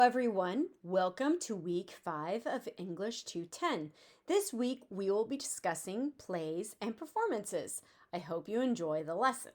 Everyone, welcome to week 5 of English 210. This week we will be discussing plays and performances. I hope you enjoy the lesson.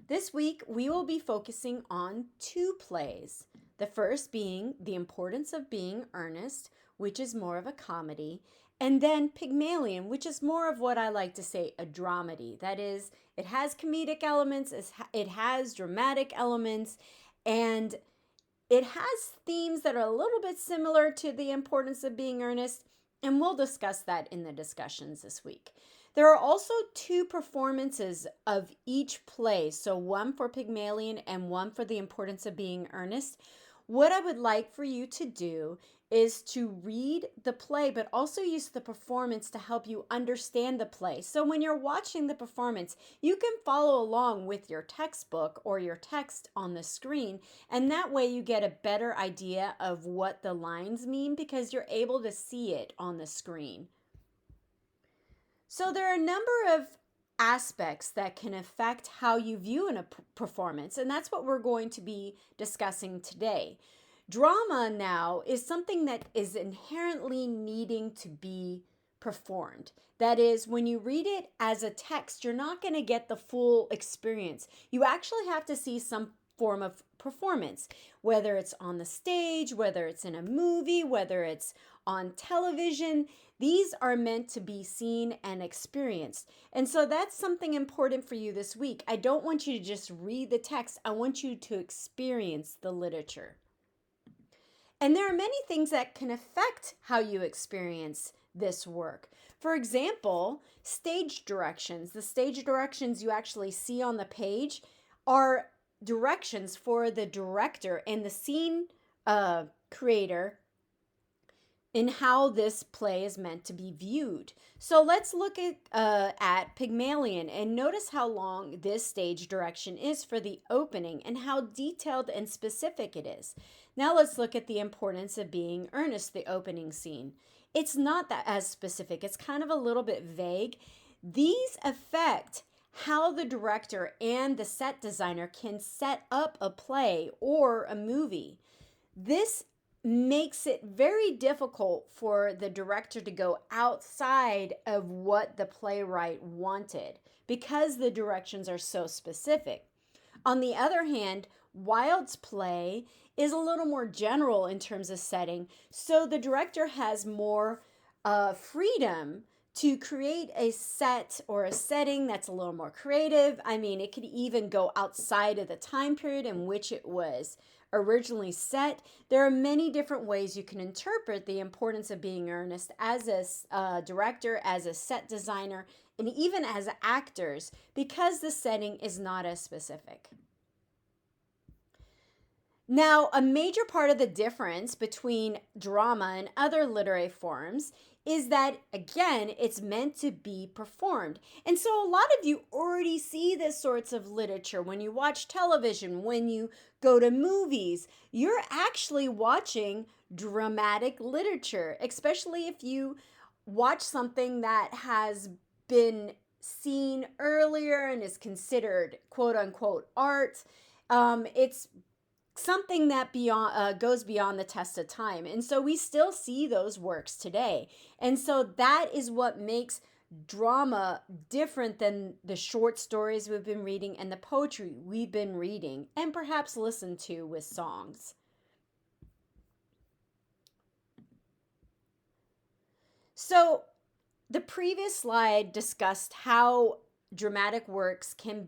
This week we will be focusing on 2 plays. The first being The Importance of Being Earnest, which is more of a comedy, and then Pygmalion, which is more of what I like to say a dramedy. That is, it has comedic elements, it has dramatic elements, and it has themes that are a little bit similar to The Importance of Being Earnest, and we'll discuss that in the discussions this week. There are also 2 performances of each play, so one for Pygmalion and one for The Importance of Being Earnest. What I would like for you to do is to read the play, but also use the performance to help you understand the play. So when you're watching the performance, you can follow along with your textbook or your text on the screen, and that way you get a better idea of what the lines mean because you're able to see it on the screen. So there are a number of aspects that can affect how you view a performance, and that's what we're going to be discussing today. Drama now is something that is inherently needing to be performed. That is, when you read it as a text, you're not going to get the full experience. You actually have to see some form of performance, whether it's on the stage, whether it's in a movie, whether it's on television. These are meant to be seen and experienced. And so that's something important for you this week. I don't want you to just read the text. I want you to experience the literature. And there are many things that can affect how you experience this work. For example, stage directions. The stage directions you actually see on the page are directions for the director and the scene creator in how this play is meant to be viewed. So let's look at Pygmalion and notice how long this stage direction is for the opening and how detailed and specific it is. Now let's look at The Importance of Being Earnest, the opening scene. It's not that as specific. It's kind of a little bit vague. These affect how the director and the set designer can set up a play or a movie. This makes it very difficult for the director to go outside of what the playwright wanted because the directions are so specific. On the other hand, Wilde's play is a little more general in terms of setting, so the director has more freedom to create a set or a setting that's a little more creative. I mean, it could even go outside of the time period in which it was originally set. There are many different ways you can interpret The Importance of Being Earnest as a director, as a set designer, and even as actors because the setting is not as specific. Now, a major part of the difference between drama and other literary forms is that, again, it's meant to be performed. And so a lot of you already see this sorts of literature. When you watch television, when you go to movies, you're actually watching dramatic literature, especially if you watch something that has been seen earlier and is considered quote unquote art. It's something that goes beyond the test of time. And so we still see those works today. And so that is what makes drama different than the short stories we've been reading and the poetry we've been reading and perhaps listened to with songs. So the previous slide discussed how dramatic works can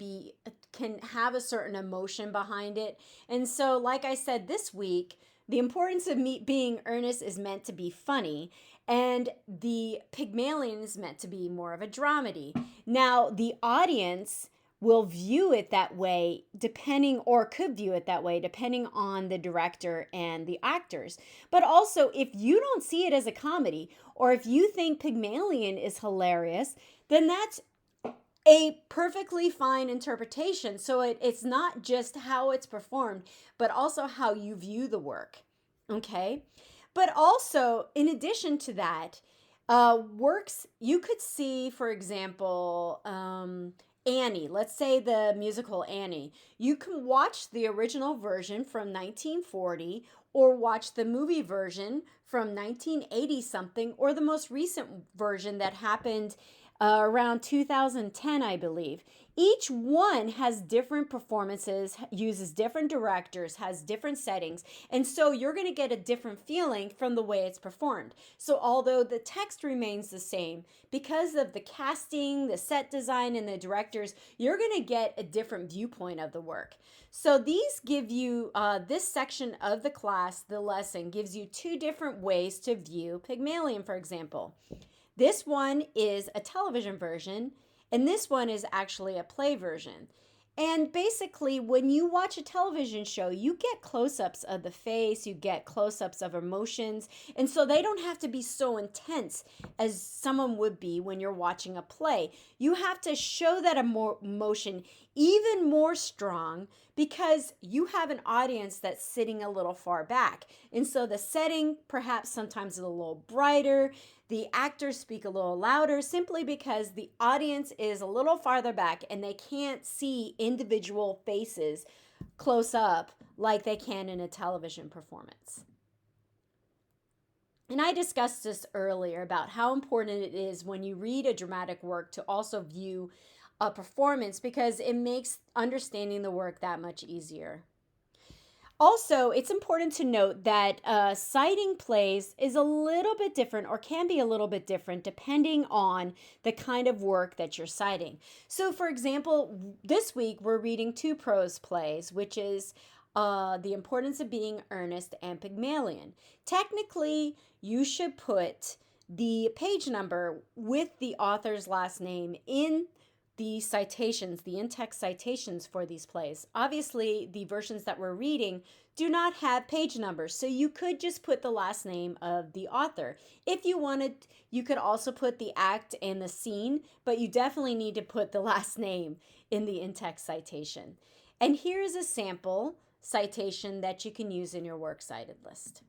have a certain emotion behind it. And so, like I said, this week, The Importance of Being Earnest is meant to be funny, and the Pygmalion is meant to be more of a dramedy. Now, the audience will view it that way could view it that way depending on the director and the actors. But also, if you don't see it as a comedy, or if you think Pygmalion is hilarious, then that's a perfectly fine interpretation. So it's not just how it's performed, but also how you view the work. Okay? But also, in addition to that, works you could see, for example, Annie, let's say the musical Annie. You can watch the original version from 1940, or watch the movie version from 1980 something, or the most recent version that happened around 2010, I believe. Each one has different performances, uses different directors, has different settings, and so you're going to get a different feeling from the way it's performed. So although the text remains the same, because of the casting, the set design, and the directors, you're going to get a different viewpoint of the work. So these give you, this section of the class, the lesson, gives you two different ways to view Pygmalion, for example. This one is a television version, and this one is actually a play version. And basically, when you watch a television show, you get close-ups of the face, you get close-ups of emotions, and so they don't have to be so intense as someone would be when you're watching a play. You have to show that emotion even more strong because you have an audience that's sitting a little far back. And so the setting perhaps sometimes is a little brighter. The actors speak a little louder simply because the audience is a little farther back and they can't see individual faces close up like they can in a television performance. And I discussed this earlier about how important it is when you read a dramatic work to also view a performance because it makes understanding the work that much easier. Also, it's important to note that citing plays is a little bit different or can be a little bit different depending on the kind of work that you're citing. So, for example, this week we're reading two prose plays, which is The Importance of Being Earnest and Pygmalion. Technically, you should put the page number with the author's last name in the citations, the in-text citations for these plays. Obviously, the versions that we're reading do not have page numbers, so you could just put the last name of the author. If you wanted, you could also put the act and the scene, but you definitely need to put the last name in the in-text citation. And here's a sample citation that you can use in your works cited list.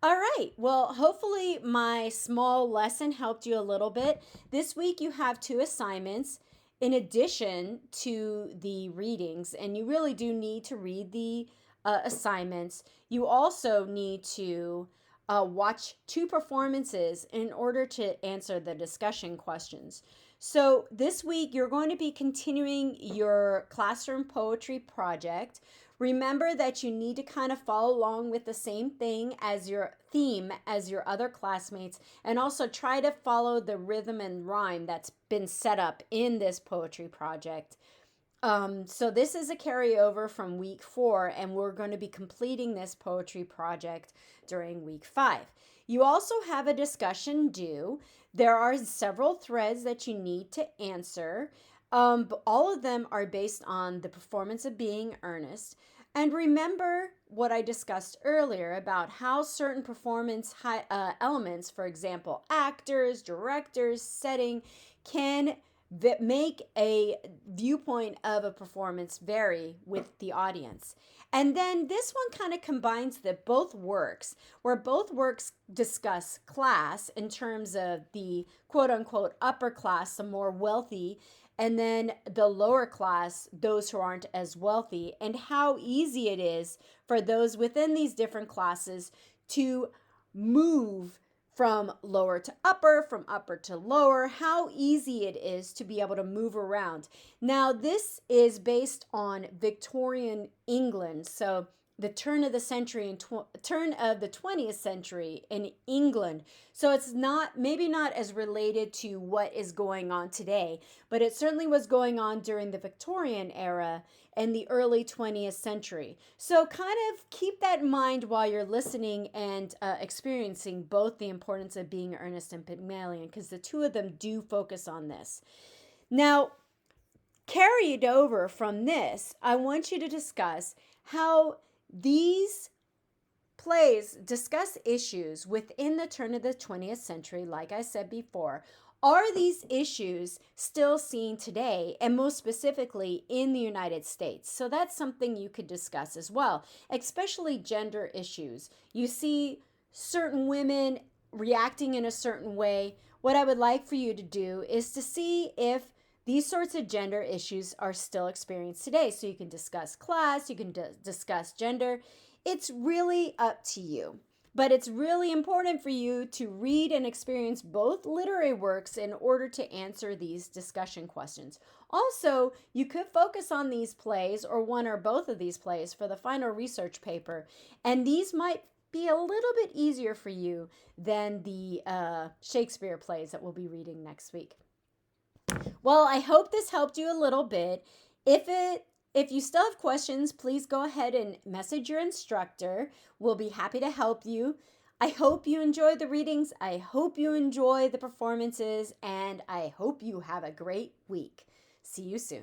All right, well, hopefully my small lesson helped you a little bit. This week you have two assignments in addition to the readings, and you really do need to read the assignments. You also need to watch two performances in order to answer the discussion questions. So this week you're going to be continuing your classroom poetry project. Remember that you need to kind of follow along with the same thing as your theme as your other classmates, and also try to follow the rhythm and rhyme that's been set up in this poetry project. So this is a carryover from week 4, and we're going to be completing this poetry project during week 5. You also have a discussion due. There are several threads that you need to answer. But all of them are based on the performance of being earnest. And remember what I discussed earlier about how certain performance elements, for example, actors, directors, setting, can make a viewpoint of a performance vary with the audience. And then this one kind of combines both works, where both works discuss class in terms of the quote unquote upper class, the more wealthy, and then the lower class, those who aren't as wealthy, and how easy it is for those within these different classes to move from lower to upper, from upper to lower, how easy it is to be able to move around. Now, this is based on Victorian England, so the turn of the century and turn of the 20th century in England. So it's maybe not as related to what is going on today, but it certainly was going on during the Victorian era and the early 20th century. So kind of keep that in mind while you're listening and experiencing both The Importance of Being Earnest and Pygmalion, because the two of them do focus on this. Now, carried over from this, I want you to discuss how these plays discuss issues within the turn of the 20th century, like I said before. Are these issues still seen today, and most specifically in the United States? So that's something you could discuss as well, especially gender issues. You see certain women reacting in a certain way. What I would like for you to do is to see if these sorts of gender issues are still experienced today. So you can discuss class, you can discuss gender It's really up to you. But it's really important for you to read and experience both literary works in order to answer these discussion questions. Also, you could focus on these plays or one or both of these plays for the final research paper, and these might be a little bit easier for you than the Shakespeare plays that we'll be reading next week. Well, I hope this helped you a little bit. If you still have questions, please go ahead and message your instructor. We'll be happy to help you. I hope you enjoy the readings. I hope you enjoy the performances, and I hope you have a great week. See you soon.